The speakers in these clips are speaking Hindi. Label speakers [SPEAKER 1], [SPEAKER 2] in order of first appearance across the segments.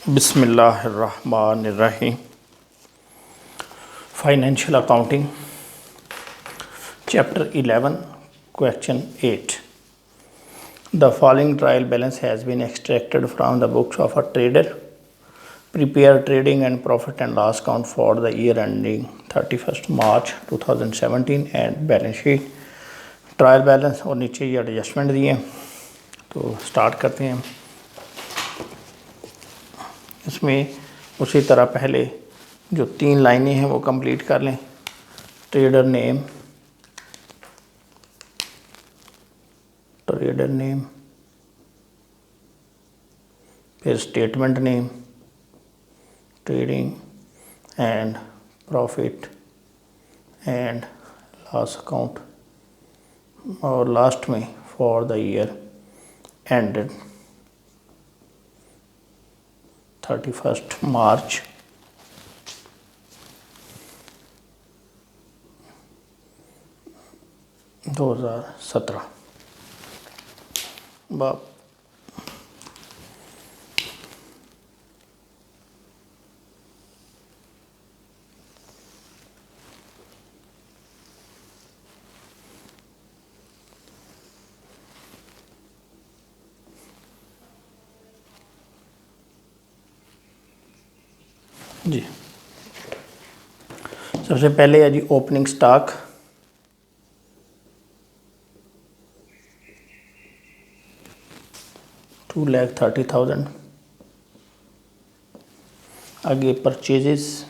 [SPEAKER 1] बिस्मिल्लाहिर्रहमानिर्रहीम। Financial accounting chapter 11 question 8। The following trial balance has been extracted from the books of a trader. Prepare trading and profit and loss account for the year ending 31 March 2017 and balance sheet. Trial balance और नीचे ये एडजस्टमेंट दिए। तो स्टार्ट करते हैं। इसमें उसी तरह पहले जो 3 लाइनें हैं वो कंप्लीट कर लें। ट्रेडर नेम, फिर statement name, trading and profit and loss account, और लास्ट में for the year ended 31 March 2017। बाप जी, सबसे पहले है जी ओपनिंग स्टॉक। $2,30,000। आगे परचेजेस,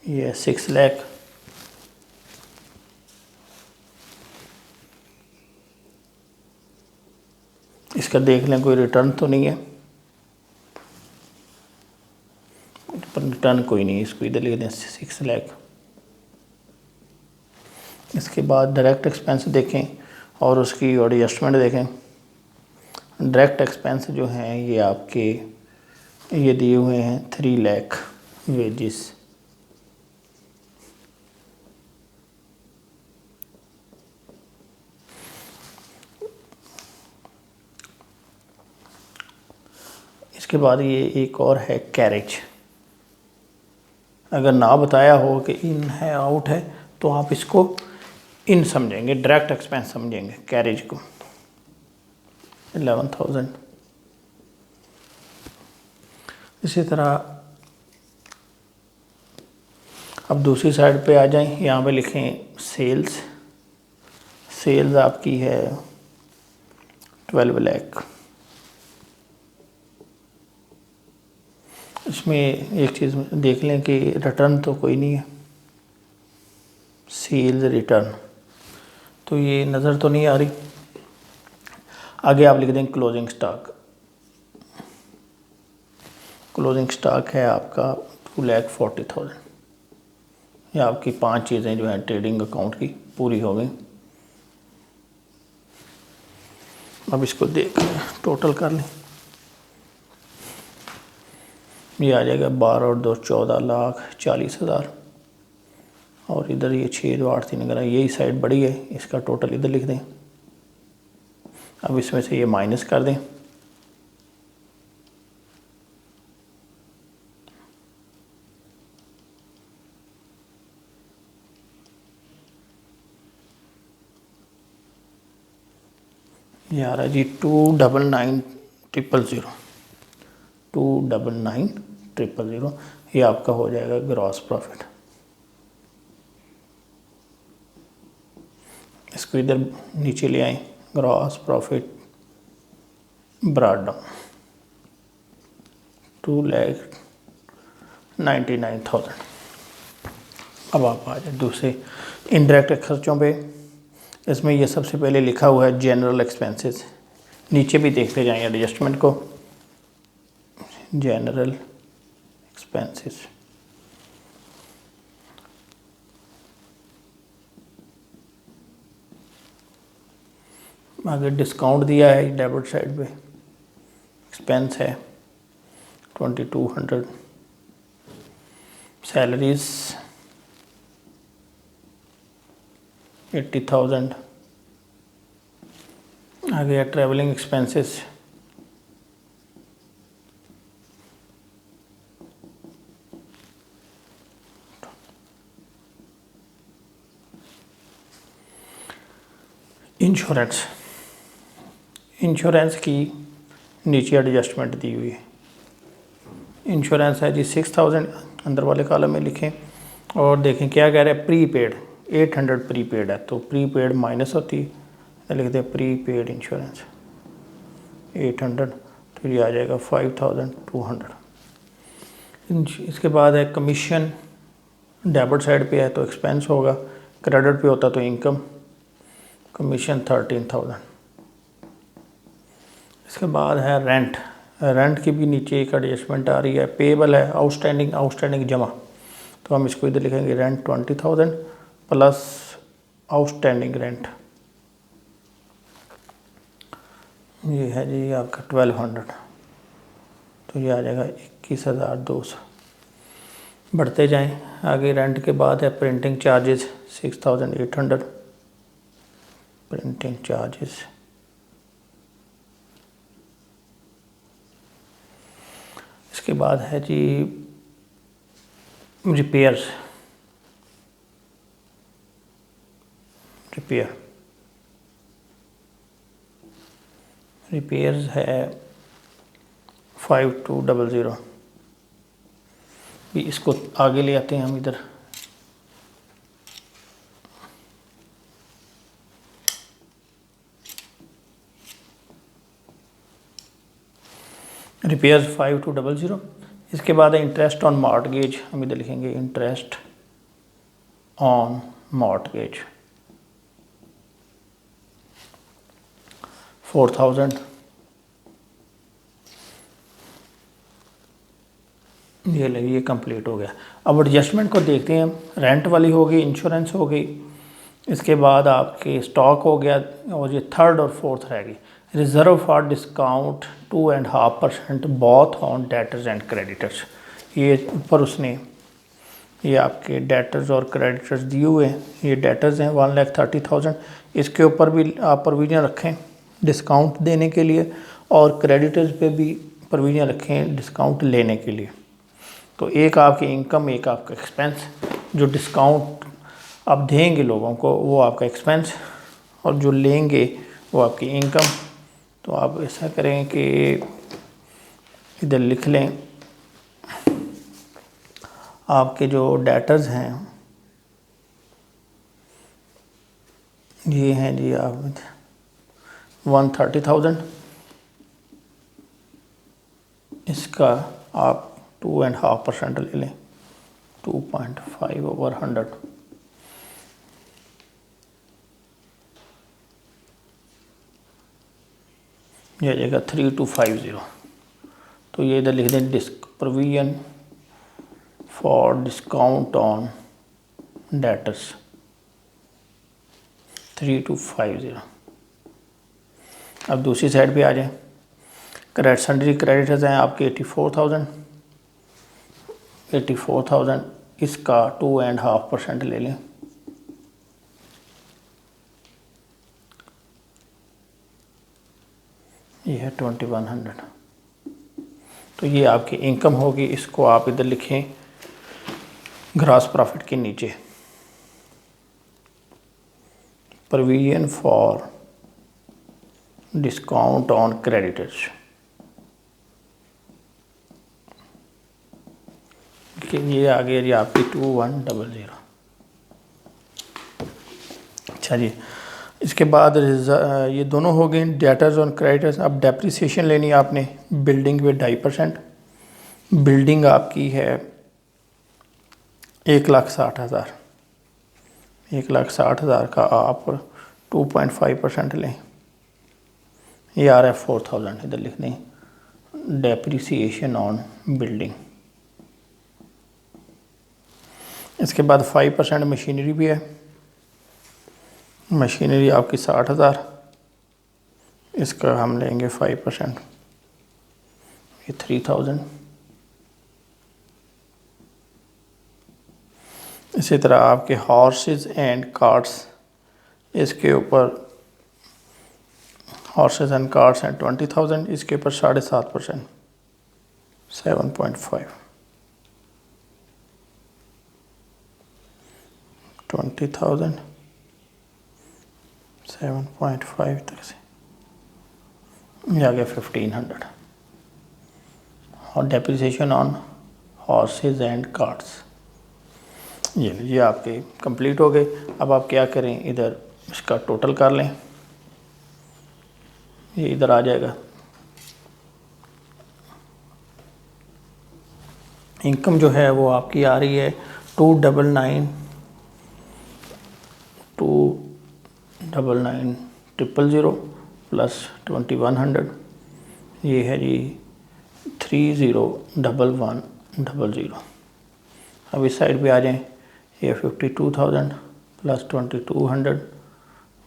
[SPEAKER 1] ये 6 लाख। इसका देख लें कोई रिटर्न तो नहीं है, पर रिटर्न कोई नहीं, इसको इधर लिख दें 6 लाख। इसके बाद डायरेक्ट एक्सपेंस देखें और उसकी एडजस्टमेंट देखें। डायरेक्ट एक्सपेंस जो हैं ये आपके ये दिए हुए हैं 3 लाख वेजेस। इसके बाद ये एक और है कैरेज। अगर ना बताया हो कि इन है आउट है तो आप इसको इन समझेंगे, डायरेक्ट एक्सपेंस समझेंगे कैरेज को। 11,000। इसी तरह अब दूसरी साइड पे आ जाएं, यहाँ पे लिखें सेल्स। सेल्स आपकी है 12 लाख। इसमें एक चीज़ देख लें कि रिटर्न तो कोई नहीं है, सेल्स रिटर्न तो ये नज़र तो नहीं आ रही। आगे आप लिख दें क्लोजिंग स्टॉक। क्लोजिंग स्टॉक है आपका 2,40,000। ये आपकी 5 चीज़ें जो हैं ट्रेडिंग अकाउंट की पूरी हो गई। अब इसको देख टोटल कर लें, ये आ जाएगा 12 और 2 14,40,000। और इधर ये 6 2 8 3 अगर यही साइड बड़ी है, इसका टोटल इधर लिख दें। अब इसमें से ये माइनस कर दें। ये आ रहा है जी 2,99,000। 2,99,000 ये आपका हो जाएगा ग्रॉस प्रॉफिट। इसको इधर नीचे ले आए, ग्रॉस प्रॉफिट ब्रॉट डाउन 2,99,000। अब आप आ जाए दूसरे इनडायरेक्ट खर्चों पे। इसमें ये सबसे पहले लिखा हुआ है जनरल एक्सपेंसेस। नीचे भी देखते जाएं एडजस्टमेंट को। जनरल एक्सपेंसेस, आगे डिस्काउंट दिया है डेबिट साइड पे। एक्सपेंस है 2,200। सैलरीज 80,000। आ गया ट्रैवलिंग एक्सपेंसेस। इंश्योरेंस, इंश्योरेंस की नीचे एडजस्टमेंट दी हुई है। इंश्योरेंस है जी 6000, अंदर वाले कॉलम में लिखें और देखें क्या कह रहा है। प्री पेड 800 प्री पेड है, तो प्री पेड माइनस होती है, लिखते हैं प्री पेड इंश्योरेंस 800, तो ये आ जाएगा 5200। इसके बाद है कमीशन, डेबिट साइड पे है तो एक्सपेंस होगा, क्रेडिट पे होता तो इनकम। कमीशन 13000। इसके बाद है रेंट, रेंट की भी नीचे एक एडजस्टमेंट आ रही है। पेबल है आउटस्टैंडिंग, आउटस्टैंडिंग जमा, तो हम इसको इधर लिखेंगे रेंट 20000 प्लस आउटस्टैंडिंग रेंट, ये है जी आपका 1200, तो ये आ जाएगा 21200। बढ़ते जाएं आगे। रेंट के बाद है प्रिंटिंग चार्जेस 6800, प्रिंटिंग चार्जेस। इसके बाद है जी रिपेयर्स, रिपेयर्स है 5200। भी इसको आगे ले आते हैं हम इधर। रिपेयर्स 5200। इसके बाद है इंटरेस्ट ऑन मॉर्टगेज, हम इधर लिखेंगे इंटरेस्ट ऑन मॉर्टगेज 4000। ये कंप्लीट हो गया। अब एडजस्टमेंट को देखते हैं हम। रेंट वाली हो गई, इंश्योरेंस हो गई, इसके बाद आपके स्टॉक हो गया, और ये थर्ड और फोर्थ रह गई। Reserve for discount 2.5% both on debtors and creditors. ये ऊपर उसने ये आपके डेटर्स और क्रेडिटर्स दिए हुए हैं। ये डेटर्स हैं 1,30,000, इसके ऊपर भी आप प्रोविजन रखें डिस्काउंट देने के लिए, और क्रेडिटर्स पे भी प्रोविजन रखें डिस्काउंट लेने के लिए। तो एक आपकी इनकम, एक आपका एक्सपेंस। जो डिस्काउंट आप देंगे लोगों को वो आपका एक्सपेंस, और जो लेंगे वो आपकी इनकम। तो आप ऐसा करें कि इधर लिख लें आपके जो डेटर्स हैं ये हैं जी आप 130,000, इसका आप 2.5% ले लें, 2.5/100। ये आ जाएगा 3250। तो ये इधर लिख दें provision for discount on debtors 3250। अब दूसरी साइड पे आ जाएं। क्रेडिट सन्ड्री क्रेडिटर्स हैं आपके 84,000, 84,000, इसका 2.5% ले लें, ये है 2100। तो ये आपकी इनकम होगी। इसको आप इधर लिखें ग्रॉस प्रॉफिट के नीचे, provision for discount on creditors. ये आ गया जी आपकी 2100। अच्छा जी, इसके बाद ये दोनों हो गए डेटर्स और क्रेडिटर्स। अब डेप्रिसिएशन लेनी है आपने। बिल्डिंग पे 2.5%। बिल्डिंग आपकी है 1,60,000, 1,60,000 का आप 2.5% लें, ये आ रहा है 4,000। इधर लिख दें डेप्रिसिएशन ऑन बिल्डिंग। इसके बाद 5% मशीनरी भी है। मशीनरी आपकी 60,000, इसका हम लेंगे 5%, ये 3,000। इसी तरह आपके हॉर्सेस एंड कार्ट्स, इसके ऊपर हॉर्सेस एंड कार्स एंड 20,000, इसके ऊपर 7.5%, 7.5, 20,000, 7.5 तक से ये आ गया 1,500। और depreciation on horses and carts, ये आपके कंप्लीट हो गए। अब आप क्या करें, इधर इसका टोटल कर लें, ये इधर आ जाएगा। इनकम जो है वो आपकी आ रही है 299,000 प्लस 2100, ये है जी 30,1100। अब इस साइड पे आ जाएं, ये 52,000 plus 2200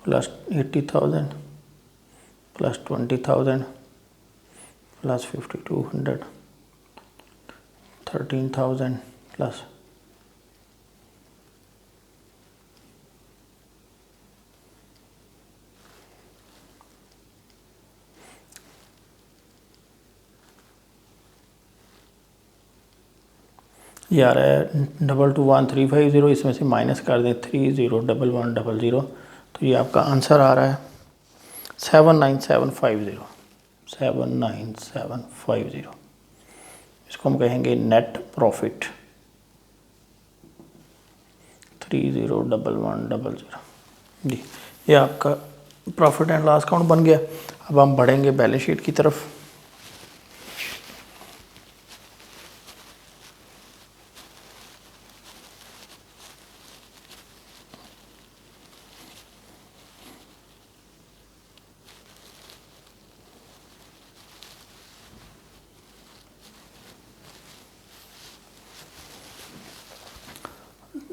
[SPEAKER 1] plus 80,000 plus 20,000 plus 5200, 13,000 plus ये आ रहा है 221350, इसमें से माइनस कर दें 30,1100, तो ये आपका आंसर आ रहा है 79750, 79750। इसको हम कहेंगे नेट प्रॉफिट 30,1100 जी। ये आपका प्रॉफिट एंड लॉस अकाउंट बन गया। अब हम बढ़ेंगे बैलेंस शीट की तरफ।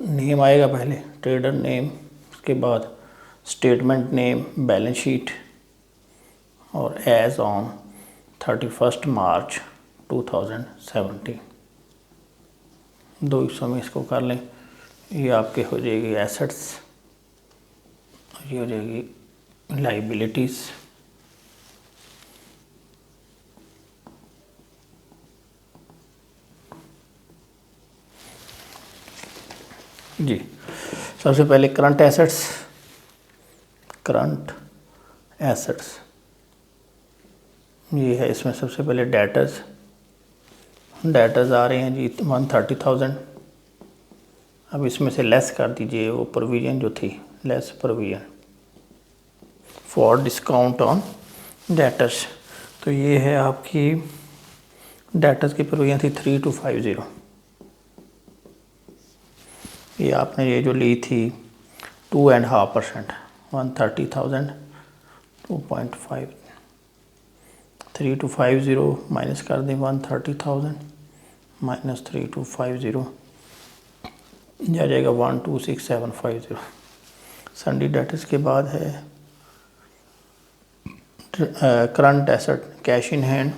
[SPEAKER 1] नेम आएगा पहले, ट्रेडर नेम, उसके बाद स्टेटमेंट नेम, बैलेंस शीट, और एज ऑन 31 मार्च 2017, दो हिस्सों में इसको कर लें। ये आपके हो जाएगी एसेट्स, ये हो जाएगी लाइबिलिटीज़। जी, सबसे पहले करंट एसेट्स, करंट एसेट्स ये है। इसमें सबसे पहले डेटर्स, डेटर्स आ रहे हैं जी 130,000। अब इसमें से लेस कर दीजिए वो प्रोविज़न जो थी, less provision for discount on debtors, तो ये है आपकी डेटर्स की प्रोविज़न थी 3250। ये आपने ये जो ली थी 2.5%, 130,000, 2.5, 3250 माइनस कर दें 130,000 माइनस 3250, यह आ जाएगा 126,750। सन्डी डेटर्स के बाद है current asset, cash in hand,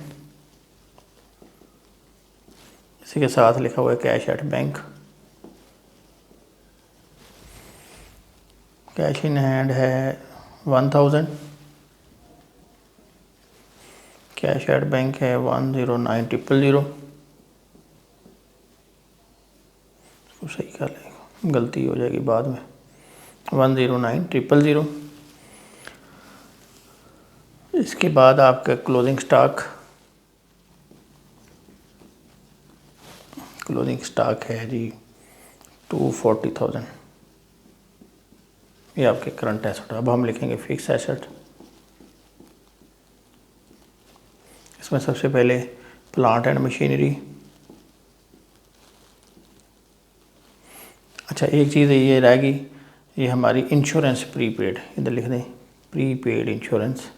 [SPEAKER 1] इसी के साथ लिखा हुआ है cash at bank. Cash in hand है 1,000, कैश एट बैंक है 109,000। इसको सही कर लेगा, गलती हो जाएगी बाद में, 109,000। इसके बाद आपका क्लोजिंग स्टॉक, क्लोजिंग स्टॉक है जी 240,000, ये आपके करंट एसेट। अब हम लिखेंगे फिक्स एसेट। इसमें सबसे पहले प्लांट एंड मशीनरी। अच्छा, एक चीज़ ये रहेगी, ये हमारी इंश्योरेंस प्रीपेड, इधर लिख दें प्रीपेड इंश्योरेंस,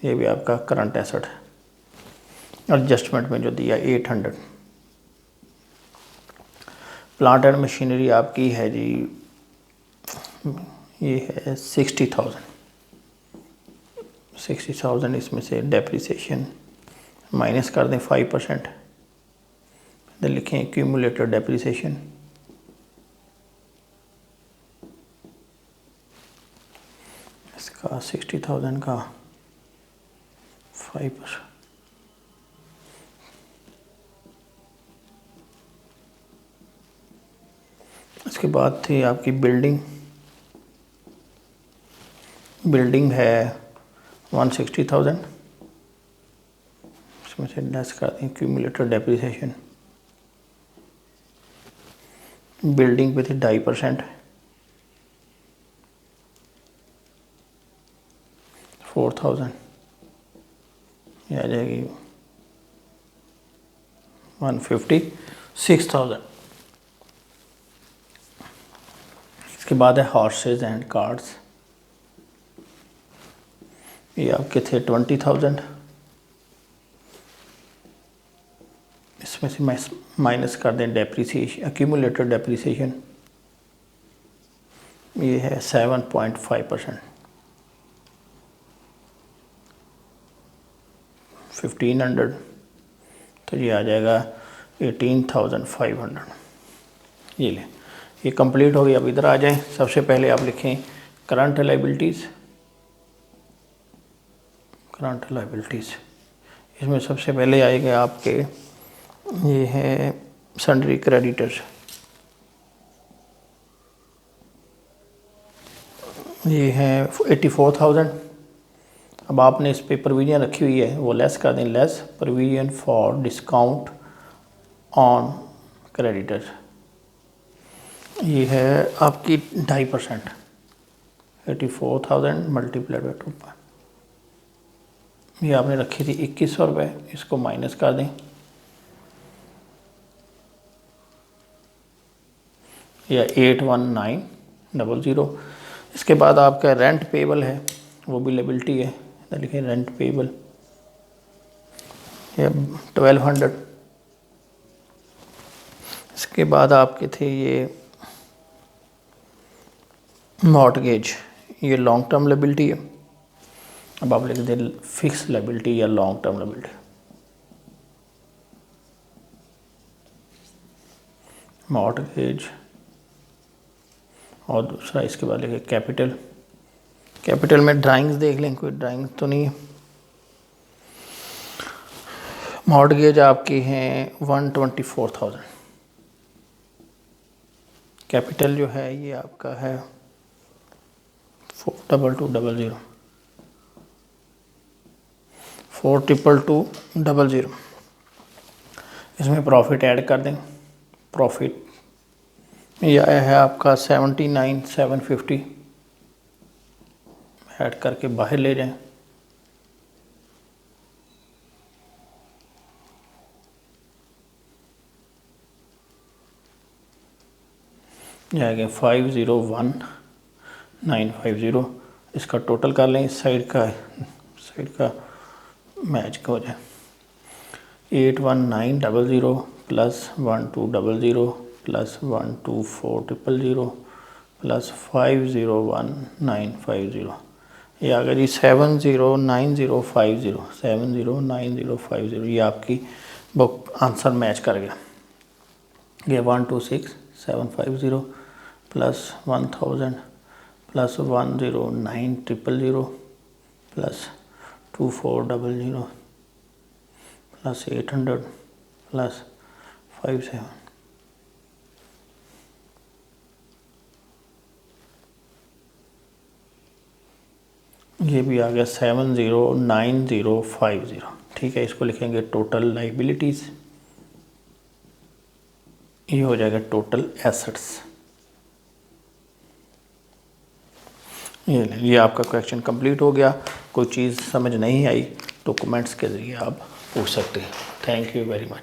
[SPEAKER 1] ये भी आपका करंट एसेट है। एडजस्टमेंट में जो दिया 800। प्लांट एंड मशीनरी आपकी है जी, ये है 60,000, 60,000। इसमें से डेप्रिसिएशन माइनस कर दें 5%, इधर लिखें एक्यूमुलेटेड डेप्रिसिएशन, इसका 60,000 का 5%। इसके बाद थी आपकी बिल्डिंग है 160,000, इसमें से लेस कर दें क्यूमुलेटेड डेप्रिसिएशन। बिल्डिंग पे थी 2.5%, 4,000, ये आ जाएगी 156,000। इसके बाद है हॉर्सेज एंड कार्ड्स, ये आपके थे 20,000, इसमें से माइनस कर दें डेप्रिसिएशन, एक्यूमुलेटेड डेप्रिसिएशन, ये है 7.5%, 1,500, तो ये आ जाएगा 18,500। ये ले, ये कंप्लीट हो गई। अब इधर आ जाएं। सबसे पहले आप लिखें करंट लायबिलिटीज़। इसमें सबसे पहले आएगा आपके, ये है सन्ड्री क्रेडिटर्स, ये है 84,000। अब आपने इस पे प्रोविजन रखी हुई है, वो लेस कर दें, less provision for discount on creditors, ये है आपकी 2.5%, 84,000 मल्टीप्लाइड बाई 2। ये आपने रखी थी 2100 रुपये, इसको माइनस कर दें, या 81900। इसके बाद आपका रेंट पेबल है, वो भी लायबिलिटी है, लिखें रेंट पेबल, या 1200। इसके बाद आपके थे ये मॉर्टगेज, ये लॉन्ग टर्म लायबिलिटी है। अब आप लिख दें फिक्स लायबिलिटी या लॉन्ग टर्म लायबिलिटी। मॉर्टगेज, और दूसरा इसके बाद लिखे कैपिटल। कैपिटल में ड्राइंग्स देख लें, कोई ड्राइंग तो नहीं है। मॉर्टगेज आपकी हैं 124,000। कैपिटल जो है ये आपका है 42200, 42200। इसमें प्रॉफिट ऐड कर दें, प्रॉफिट ये आया है आपका 79,750, ऐड करके बाहर ले जाएं। जाएगा 501,950। इसका टोटल कर लें, इस साइड का मैच हो जाए 81900 प्लस 1200 प्लस 124,000 प्लस 501,950, ये आ गया जी 709050। 709050 ये आपकी बुक आंसर मैच कर गया। ये 126,750 plus 1000 plus 109,000 plus 2400 plus 800 plus 57, ये भी आ गया 709050। ठीक है, इसको लिखेंगे टोटल लायबिलिटीज़, ये हो जाएगा टोटल एसेट्स। ये आपका क्वेश्चन कंप्लीट हो गया। कोई चीज़ समझ नहीं आई तो कमेंट्स के ज़रिए आप पूछ सकते हैं। Thank you very much.